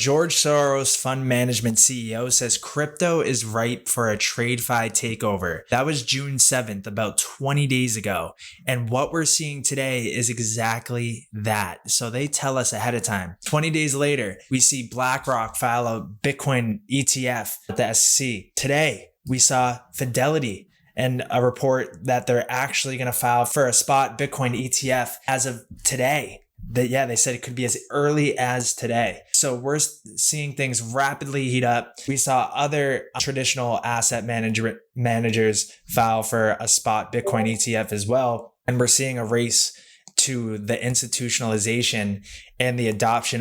George Soros, fund management CEO, says crypto is ripe for a TradeFi takeover. That was June 7th, about 20 days ago. And what we're seeing today is exactly that. So they tell us ahead of time. 20 days later, we see BlackRock file a Bitcoin ETF at the SEC. Today, we saw Fidelity and a report that they're actually going to file for a spot Bitcoin ETF as of today. They said it could be as early as today. So we're seeing things rapidly heat up. We saw other traditional asset managers file for a spot Bitcoin ETF as well. And we're seeing a race to the institutionalization and the adoption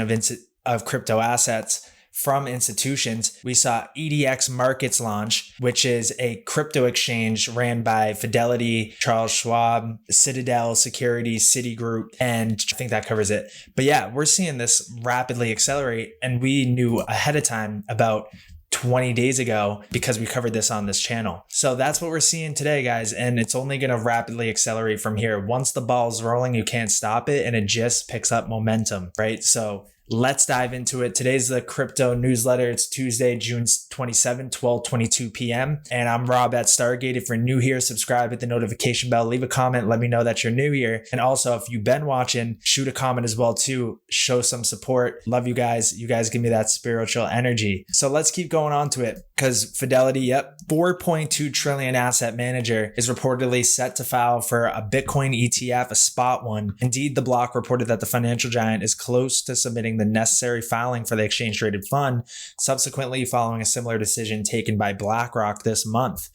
of crypto assets from institutions. We saw EDX Markets launch, which is a crypto exchange ran by Fidelity, Charles Schwab, Citadel Securities, Citigroup, and I think that covers it. But yeah, we're seeing this rapidly accelerate, and we knew ahead of time about 20 days ago because we covered this on this channel. So that's what we're seeing today, guys. And it's only going to rapidly accelerate from here. Once the ball's rolling, you can't stop it, and it just picks up momentum, right? So let's dive into it. Today's the crypto newsletter. It's Tuesday, June 27, 12:22 p.m. And I'm Rob at Stargate. If you're new here, subscribe, hit the notification bell, leave a comment, let me know that you're new here. And also, if you've been watching, shoot a comment as well too. Show some support. Love you guys. You guys give me that spiritual energy. So let's keep going on to it because Fidelity, 4.2 trillion asset manager is reportedly set to file for a Bitcoin ETF, a spot one. Indeed, the block reported that the financial giant is close to submitting the necessary filing for the exchange traded fund, subsequently following a similar decision taken by BlackRock this month.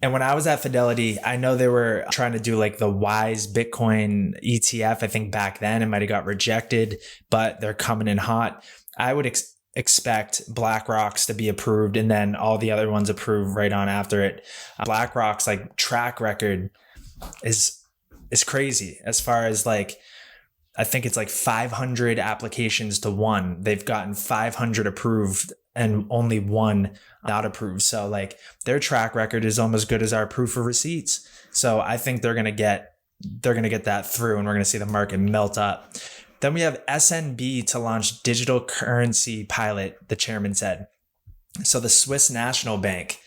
And when I was at Fidelity, I know they were trying to do like the WISE Bitcoin ETF. I think back then it might have got rejected, but they're coming in hot. I would expect BlackRock's to be approved and then all the other ones approved right on after it. BlackRock's like track record is crazy as far as like, I think it's like 500 applications to one. They've gotten 500 approved and only one not approved. So like their track record is almost good as our proof of receipts. So I think they're going to get that through and we're going to see the market melt up. Then we have SNB to launch digital currency pilot, the chairman said. So the Swiss National Bank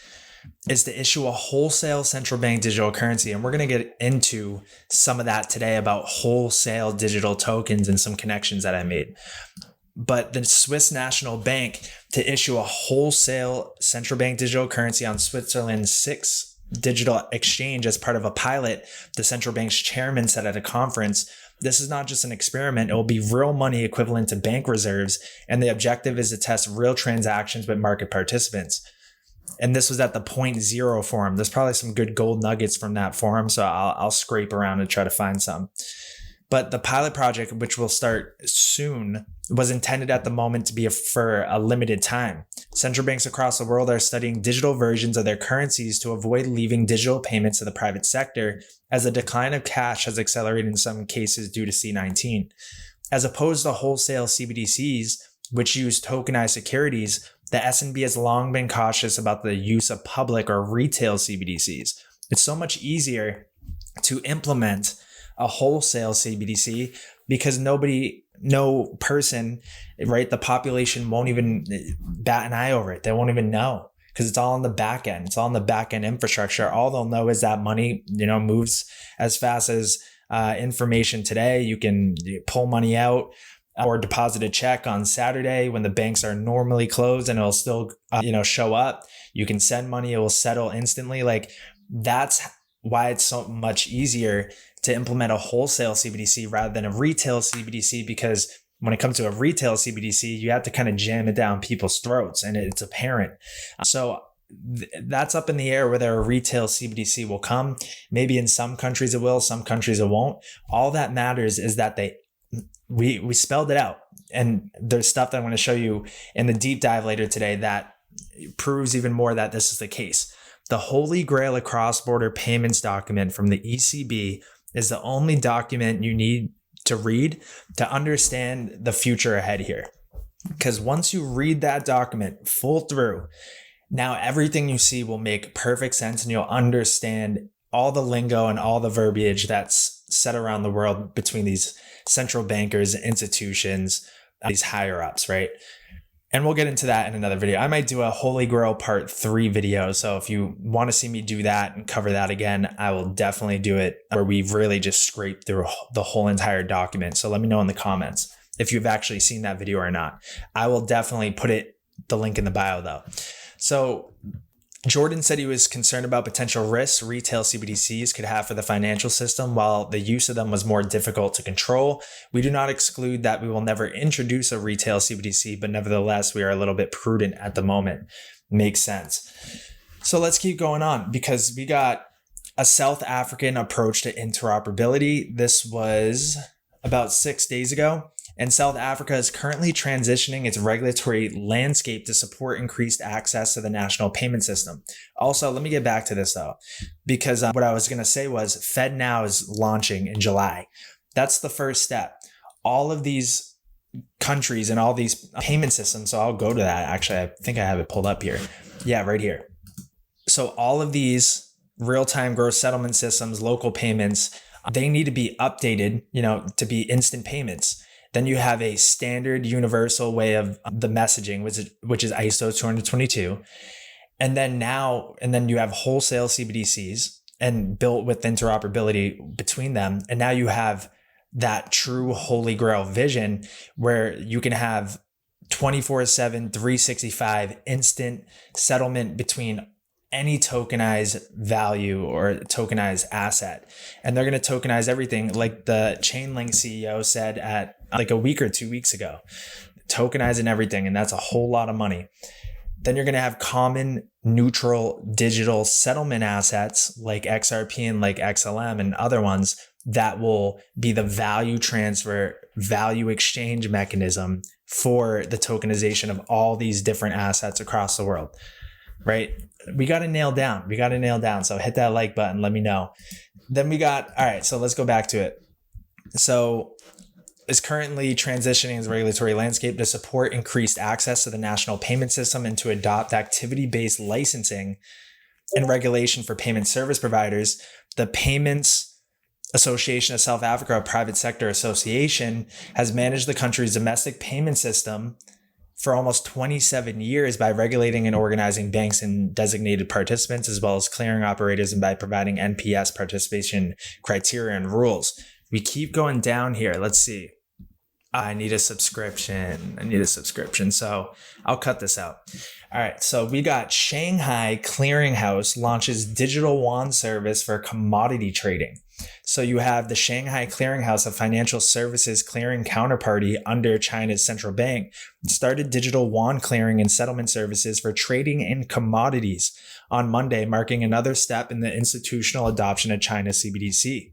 is to issue a wholesale central bank digital currency. And we're going to get into some of that today about wholesale digital tokens and some connections that I made. But the Swiss National Bank to issue a wholesale central bank digital currency on Switzerland's 6th digital exchange as part of a pilot, the central bank's chairman said at a conference. This is not just an experiment. It will be real money equivalent to bank reserves. And the objective is to test real transactions with market participants. And this was at the 0.0 forum. There's probably some good gold nuggets from that forum. So I'll scrape around and try to find some. But the pilot project, which will start soon, was intended at the moment to be for a limited time. Central banks across the world are studying digital versions of their currencies to avoid leaving digital payments to the private sector, as the decline of cash has accelerated in some cases due to C-19. As opposed to wholesale CBDCs, which use tokenized securities, the SNB has long been cautious about the use of public or retail CBDCs. It's so much easier to implement a wholesale CBDC because no person, right? The population won't even bat an eye over it. They won't even know because it's all on the back end. It's all on the back end infrastructure. All they'll know is that money, moves as fast as information today. You can pull money out or deposit a check on Saturday when the banks are normally closed and it'll still, show up. You can send money. It will settle instantly. Like that's why it's so much easier to implement a wholesale CBDC rather than a retail CBDC, because when it comes to a retail CBDC, you have to kind of jam it down people's throats and it's apparent. So that's up in the air whether a retail CBDC will come. Maybe in some countries it will, some countries it won't. All that matters is that we spelled it out. And there's stuff that I'm going to show you in the deep dive later today that proves even more that this is the case. The Holy Grail of cross-border payments document from the ECB is the only document you need to read to understand the future ahead here. Because once you read that document full through, now everything you see will make perfect sense and you'll understand all the lingo and all the verbiage that's said around the world between these central bankers, institutions, these higher ups, right? And we'll get into that in another video. I might do a Holy Grail Part 3 video. So if you want to see me do that and cover that again, I will definitely do it, where we've really just scraped through the whole entire document. So let me know in the comments if you've actually seen that video or not. I will definitely put the link in the bio though. So Jordan said he was concerned about potential risks retail CBDCs could have for the financial system, while the use of them was more difficult to control. We do not exclude that we will never introduce a retail CBDC, but nevertheless, we are a little bit prudent at the moment. Makes sense. So let's keep going on, because we got a South African approach to interoperability. This was about 6 days ago. And South Africa is currently transitioning its regulatory landscape to support increased access to the national payment system. Also, let me get back to this though, because what I was going to say was FedNow is launching in July. That's the first step. All of these countries and all these payment systems, so I'll go to that. Actually, I think I have it pulled up here. Yeah, right here. So all of these real-time gross settlement systems, local payments, they need to be updated, to be instant payments. Then you have a standard universal way of the messaging, which is ISO 222. And then you have wholesale CBDCs and built with interoperability between them. And now you have that true holy grail vision where you can have 24/7, 365 instant settlement between any tokenized value or tokenized asset. And they're going to tokenize everything, like the Chainlink CEO said at like a week or 2 weeks ago, tokenizing everything. And that's a whole lot of money. Then you're going to have common neutral digital settlement assets like XRP and like XLM and other ones that will be the value transfer, value exchange mechanism for the tokenization of all these different assets across the world, right? We got to nail down. So hit that like button. Let me know. Then all right, so let's go back to it. So is currently transitioning its regulatory landscape to support increased access to the national payment system and to adopt activity-based licensing and regulation for payment service providers. The Payments Association of South Africa, a private sector association, has managed the country's domestic payment system for almost 27 years by regulating and organizing banks and designated participants, as well as clearing operators, and by providing NPS participation criteria and rules. We keep going down here. Let's see. I need a subscription. So I'll cut this out. All right. So we got Shanghai Clearinghouse launches digital yuan service for commodity trading. So you have the Shanghai Clearinghouse, a financial services clearing counterparty under China's central bank, started digital yuan clearing and settlement services for trading in commodities on Monday, marking another step in the institutional adoption of China's CBDC.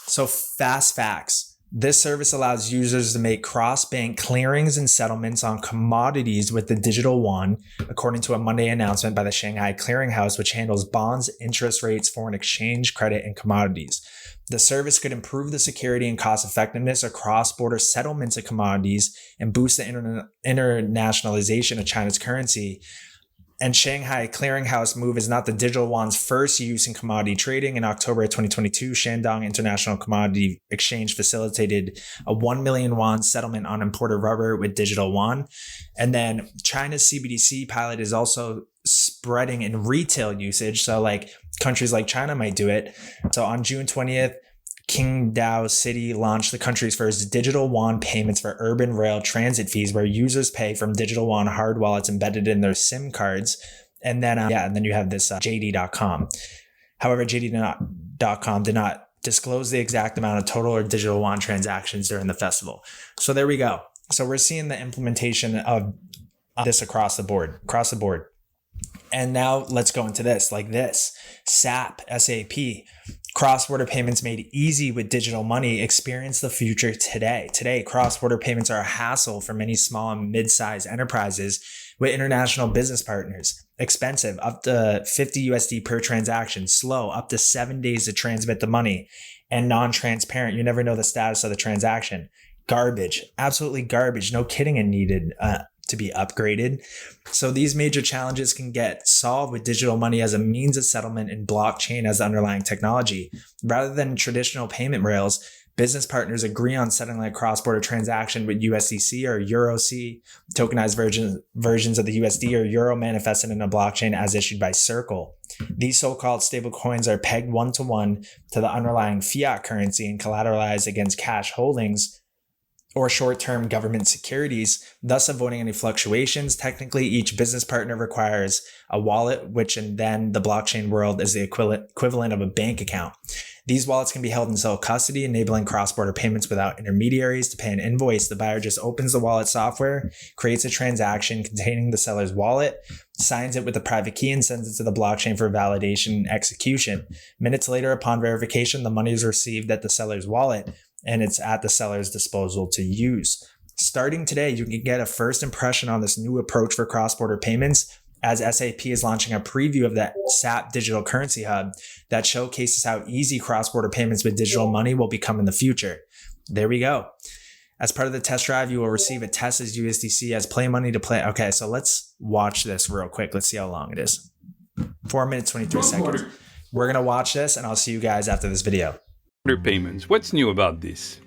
So fast facts. This service allows users to make cross-bank clearings and settlements on commodities with the digital yuan, according to a Monday announcement by the Shanghai Clearinghouse, which handles bonds, interest rates, foreign exchange, credit, and commodities. The service could improve the security and cost effectiveness of cross-border settlements of commodities and boost the internationalization of China's currency. And Shanghai Clearinghouse move is not the digital yuan's first use in commodity trading. In October of 2022, Shandong International Commodity Exchange facilitated a 1 million yuan settlement on imported rubber with digital yuan. And then China's CBDC pilot is also spreading in retail usage. So like countries like China might do it. So on June 20th, Qingdao City launched the country's first digital yuan payments for urban rail transit fees, where users pay from digital yuan hard wallets embedded in their SIM cards. And then, and then you have this JD.com. However, JD.com did not disclose the exact amount of total or digital yuan transactions during the festival. So there we go. So we're seeing the implementation of this across the board. And now let's go into this, SAP, cross-border payments made easy with digital money. Experience the future today. Today, cross-border payments are a hassle for many small and mid-sized enterprises with international business partners. Expensive, up to 50 USD per transaction. Slow, up to 7 days to transmit the money. And non-transparent. You never know the status of the transaction. Garbage, absolutely garbage. No kidding, and needed to be upgraded. So these major challenges can get solved with digital money as a means of settlement and blockchain as the underlying technology. Rather than traditional payment rails, business partners agree on settling a cross-border transaction with USDC or EuroC, tokenized versions of the USD or Euro manifested in a blockchain as issued by Circle. These so-called stablecoins are pegged one-to-one to the underlying fiat currency and collateralized against cash holdings or short-term government securities, thus avoiding any fluctuations. Technically, each business partner requires a wallet, which in then the blockchain world is the equivalent of a bank account. These wallets can be held in sole custody, enabling cross-border payments without intermediaries. To pay an invoice, the buyer just opens the wallet software, creates a transaction containing the seller's wallet, signs it with a private key, and sends it to the blockchain for validation and execution. Minutes later, upon verification, the money is received at the seller's wallet, and it's at the seller's disposal to use. Starting today, you can get a first impression on this new approach for cross-border payments, as SAP is launching a preview of the SAP Digital Currency Hub that showcases how easy cross-border payments with digital money will become in the future. There we go. As part of the test drive, you will receive a test as USDC as play money to play. Okay, so let's watch this real quick. Let's see how long it is. 4 minutes, 23 seconds. We're going to watch this, and I'll see you guys after this video. Payments. What's new about this?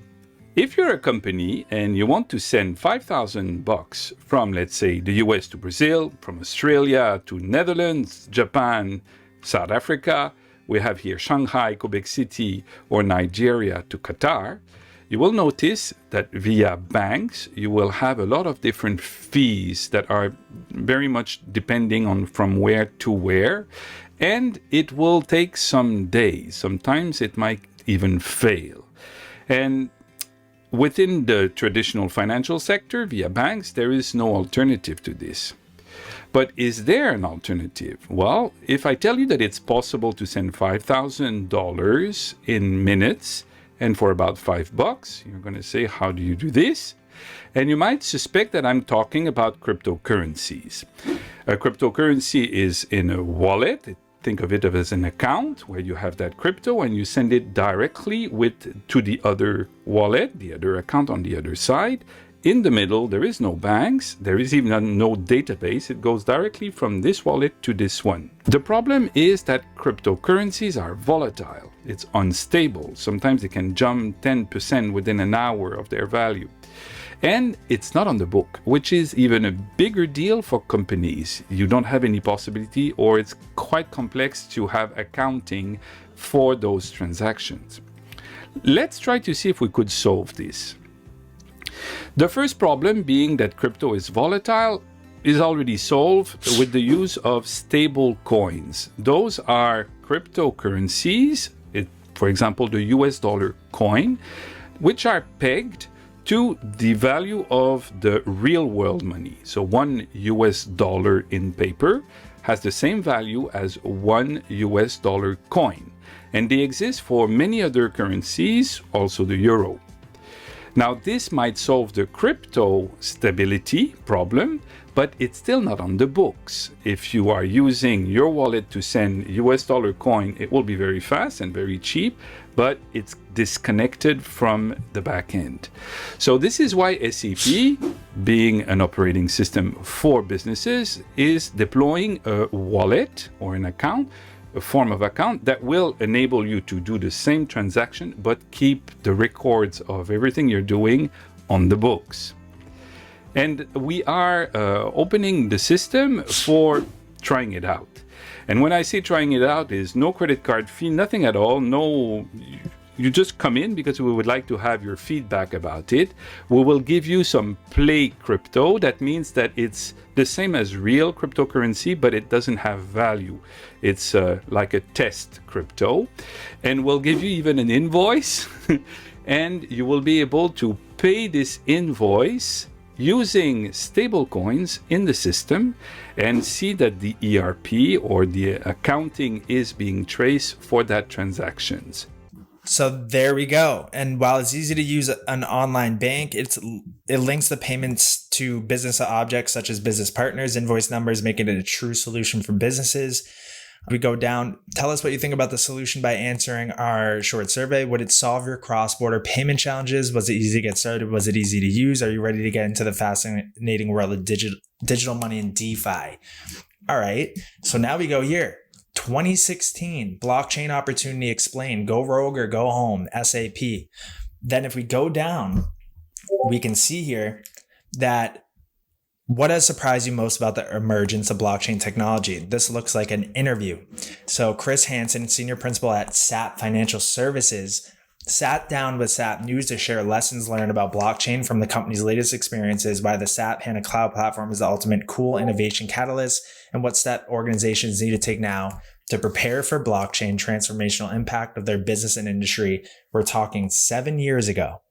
If you're a company and you want to send $5,000 from, let's say, the US to Brazil, from Australia to Netherlands, Japan, South Africa, we have here Shanghai, Quebec City, or Nigeria to Qatar, you will notice that via banks, you will have a lot of different fees that are very much depending on from where to where, and it will take some days. Sometimes it might even fail. And within the traditional financial sector, via banks, there is no alternative to this. But is there an alternative? Well, if I tell you that it's possible to send $5,000 in minutes and for about $5, you're going to say, how do you do this? And you might suspect that I'm talking about cryptocurrencies. A cryptocurrency is in a wallet. Think of it as an account where you have that crypto and you send it directly to the other wallet, the other account on the other side. In the middle, there is no banks, there is even no database. It goes directly from this wallet to this one. The problem is that cryptocurrencies are volatile. It's unstable. Sometimes they can jump 10% within an hour of their value. And it's not on the book, which is even a bigger deal for companies. You don't have any possibility, or it's quite complex to have accounting for those transactions. Let's try to see if we could solve this. The first problem, being that crypto is volatile, is already solved with the use of stable coins. Those are cryptocurrencies, for example, the US dollar coin, which are pegged to the value of the real world money. So $1 US in paper has the same value as $1 US coin. And they exist for many other currencies, also the euro. Now, this might solve the crypto stability problem, but it's still not on the books. If you are using your wallet to send US dollar coin, it will be very fast and very cheap, but it's disconnected from the back end. So this is why SAP, being an operating system for businesses, is deploying a wallet or an account, a form of account that will enable you to do the same transaction, but keep the records of everything you're doing on the books. And we are opening the system for trying it out. And when I say trying it out, is no credit card fee, nothing at all. No, you just come in because we would like to have your feedback about it. We will give you some play crypto. That means that it's the same as real cryptocurrency, but it doesn't have value. It's like a test crypto. And we'll give you even an invoice and you will be able to pay this invoice using stable coins in the system and see that the ERP or the accounting is being traced for that transactions. So there we go. And while it's easy to use an online bank, it links the payments to business objects such as business partners, invoice numbers, making it a true solution for businesses. We go down. Tell us what you think about the solution by answering our short survey. Would it solve your cross-border payment challenges? Was it easy to get started? Was it easy to use? Are you ready to get into the fascinating world of digital money and DeFi? All right. So now we go here. 2016, blockchain opportunity explained. Go rogue or go home. SAP. Then if we go down, we can see here that what has surprised you most about the emergence of blockchain technology? This looks like an interview. So Chris Hansen, senior principal at SAP Financial Services, sat down with SAP News to share lessons learned about blockchain from the company's latest experiences, why the SAP HANA Cloud platform is the ultimate cool innovation catalyst, and what step organizations need to take now to prepare for blockchain transformational impact of their business and industry. We're talking 7 years ago.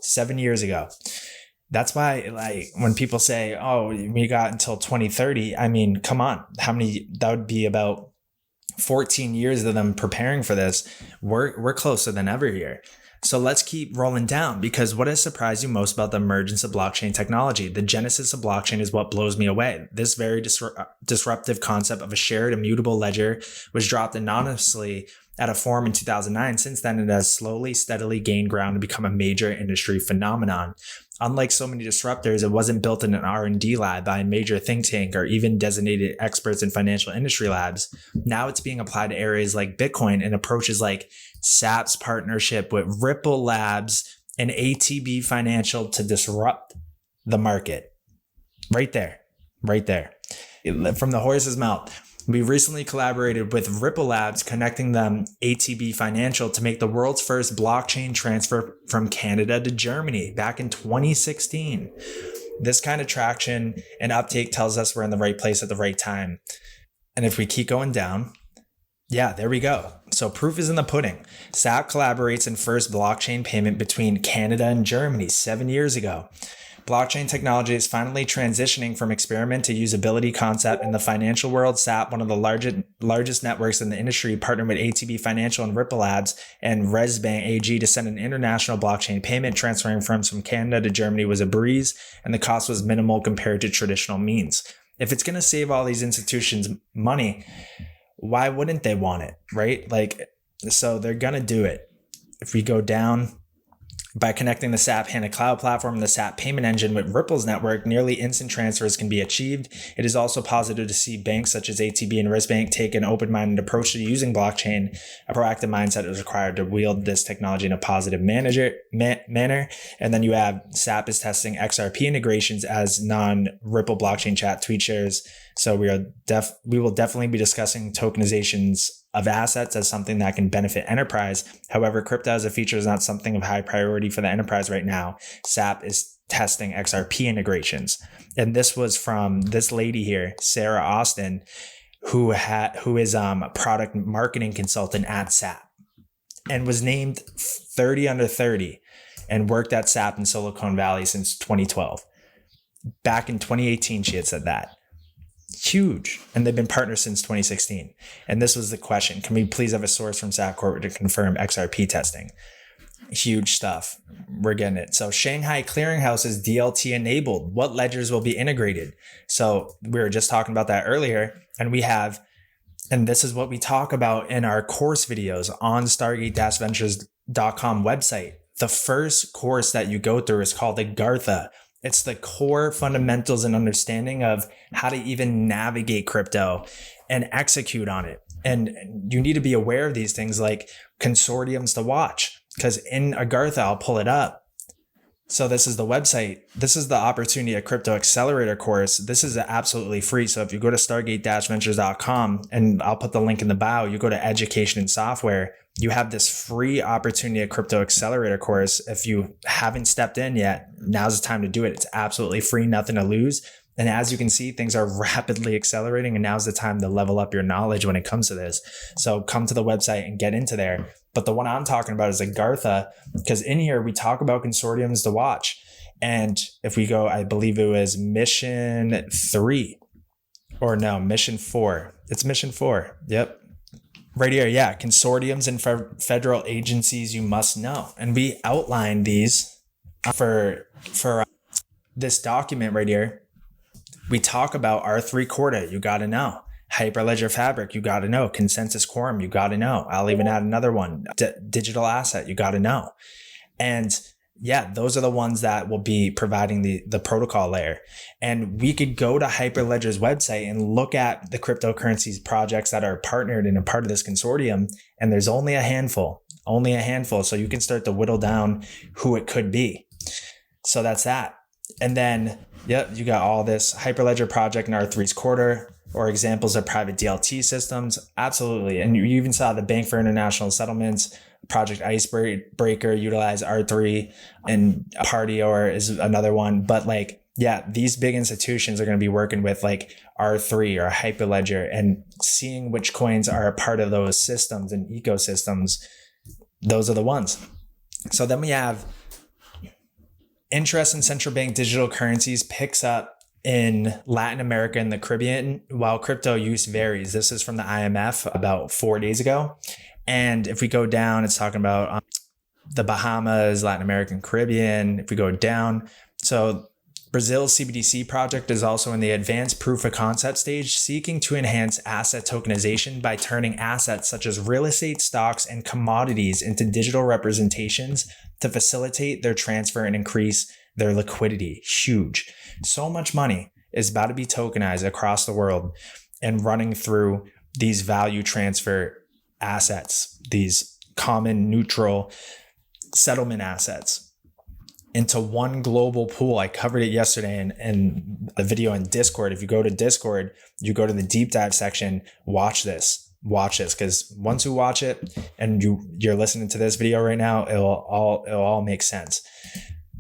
7 years ago. That's why, like, when people say, oh, we got until 2030, I mean, come on, that would be about 14 years of them preparing for this. We're closer than ever here. So let's keep rolling down, because what has surprised you most about the emergence of blockchain technology? The genesis of blockchain is what blows me away. This very disruptive concept of a shared immutable ledger was dropped anonymously at a forum in 2009. Since then, it has slowly, steadily gained ground and become a major industry phenomenon. Unlike so many disruptors, it wasn't built in an R&D lab by a major think tank or even designated experts in financial industry labs. Now it's being applied to areas like Bitcoin and approaches like SAP's partnership with Ripple Labs and ATB Financial to disrupt the market. Right there. From the horse's mouth. We recently collaborated with Ripple Labs, connecting them ATB Financial to make the world's first blockchain transfer from Canada to Germany back in 2016. This kind of traction and uptake tells us we're in the right place at the right time. And if we keep going down, yeah, there we go. So proof is in the pudding. SAP collaborates in first blockchain payment between Canada and Germany 7 years ago. Blockchain technology is finally transitioning from experiment to usability concept in the financial world. SAP, one of the largest networks in the industry, partnered with ATB Financial and Ripple Labs and Resbank AG to send an international blockchain payment. Transferring funds from Canada to Germany was a breeze, and the cost was minimal compared to traditional means. If it's going to save all these institutions money, why wouldn't they want it, right? So they're going to do it. If we go down, by connecting the SAP HANA Cloud platform and the SAP payment engine with Ripple's network, nearly instant transfers can be achieved. It is also positive to see banks such as ATB and Resbank take an open-minded approach to using blockchain. A proactive mindset is required to wield this technology in a positive manner. And then you have SAP is testing XRP integrations as non-Ripple blockchain chat tweet shares. So we will definitely be discussing tokenizations of assets as something that can benefit enterprise. However, crypto as a feature is not something of high priority for the enterprise right now. SAP is testing XRP integrations. And this was from this lady here, Sarah Austin, who is a product marketing consultant at SAP and was named 30 under 30 and worked at SAP in Silicon Valley since 2012. Back in 2018, she had said that. Huge. And they've been partners since 2016. And this was the question. Can we please have a source from SAP Corporate to confirm XRP testing? Huge stuff. We're getting it. So Shanghai Clearinghouse is DLT enabled. What ledgers will be integrated? So we were just talking about that earlier. And this is what we talk about in our course videos on Stargate-Ventures.com website. The first course that you go through is called the Gartha. It's the core fundamentals and understanding of how to even navigate crypto and execute on it. And you need to be aware of these things like consortiums to watch, because in Agartha, I'll pull it up. So this is the website. This is the Opportunity at Crypto Accelerator course. This is absolutely free. So if you go to Stargate-Ventures.com, and I'll put the link in the bio, you go to Education and Software, you have this free Opportunity at Crypto Accelerator course. If you haven't stepped in yet, now's the time to do it. It's absolutely free, nothing to lose. And as you can see, things are rapidly accelerating, and now's the time to level up your knowledge when it comes to this. So come to the website and get into there. But the one I'm talking about is Agartha, because in here we talk about consortiums to watch. And if we go, I believe it was mission 4. It's mission 4. Yep. Right here, yeah, consortiums and federal agencies you must know. And we outline these for this document right here. We talk about R3 Corda, you got to know. Hyperledger Fabric, you got to know. Consensus Quorum, you got to know. I'll even add another one. Digital Asset, you got to know. And yeah, those are the ones that will be providing the protocol layer. And we could go to Hyperledger's website and look at the cryptocurrencies projects that are partnered and a part of this consortium. And there's only a handful. only a handful. So you can start to whittle down who it could be. So that's that. And then, yep, you got all this Hyperledger project in R3's quarter, or examples of private DLT systems. Absolutely. And you even saw the Bank for International Settlements, Project Icebreaker utilize R3, and Partior is another one. But like, yeah, these big institutions are going to be working with like R3 or Hyperledger and seeing which coins are a part of those systems and ecosystems. Those are the ones. So then we have interest in central bank digital currencies picks up in Latin America and the Caribbean, while crypto use varies. This is from the IMF about 4 days ago. And if we go down, it's talking about the Bahamas, Latin American, Caribbean. If we go down, so Brazil's CBDC project is also in the advanced proof of concept stage, seeking to enhance asset tokenization by turning assets such as real estate, stocks, and commodities into digital representations to facilitate their transfer and increase their liquidity. Huge. So much money is about to be tokenized across the world and running through these value transfer assets, these common neutral settlement assets into one global pool. I covered it yesterday in a video in Discord. If you go to Discord, you go to the deep dive section, watch this, because once you watch it and you're listening to this video right now, it'll all make sense.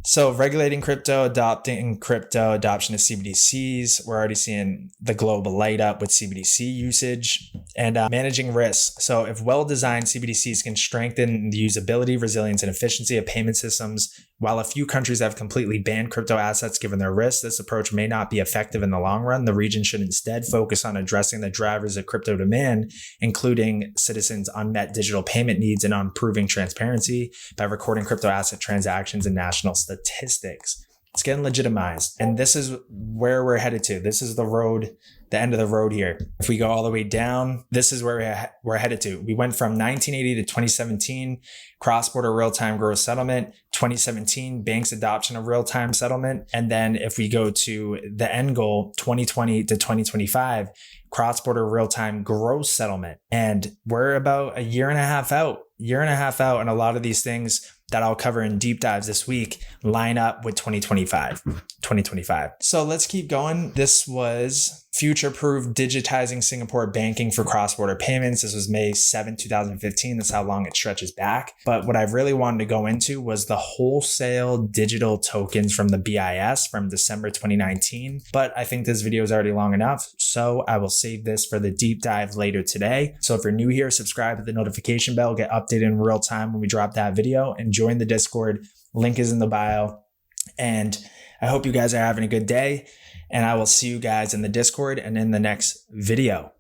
So regulating crypto, adoption of CBDCs. We're already seeing the globe light up with CBDC usage, and managing risk. So if well-designed, CBDCs can strengthen the usability, resilience, and efficiency of payment systems. While a few countries have completely banned crypto assets given their risks, this approach may not be effective in the long run. The region should instead focus on addressing the drivers of crypto demand, including citizens' unmet digital payment needs, and on improving transparency by recording crypto asset transactions and national statistics. It's getting legitimized. And this is where we're headed to. This is the road, the end of the road here. If we go all the way down, this is where we're headed to. We went from 1980 to 2017, cross-border real-time gross settlement, 2017, banks adoption of real-time settlement. And then if we go to the end goal, 2020 to 2025, cross-border real-time gross settlement. And we're about a year and a half out. And a lot of these things that I'll cover in deep dives this week line up with 2025. So let's keep going. This was future-proof digitizing Singapore banking for cross-border payments. This was May 7, 2015. That's how long it stretches back. But what I really wanted to go into was the wholesale digital tokens from the B.I.S. from December 2019. But I think this video is already long enough, so I will save this for the deep dive later today. So if you're new here, subscribe to the notification bell, get updated in real time when we drop that video, and join the Discord. Link is in the bio. And I hope you guys are having a good day, and I will see you guys in the Discord and in the next video.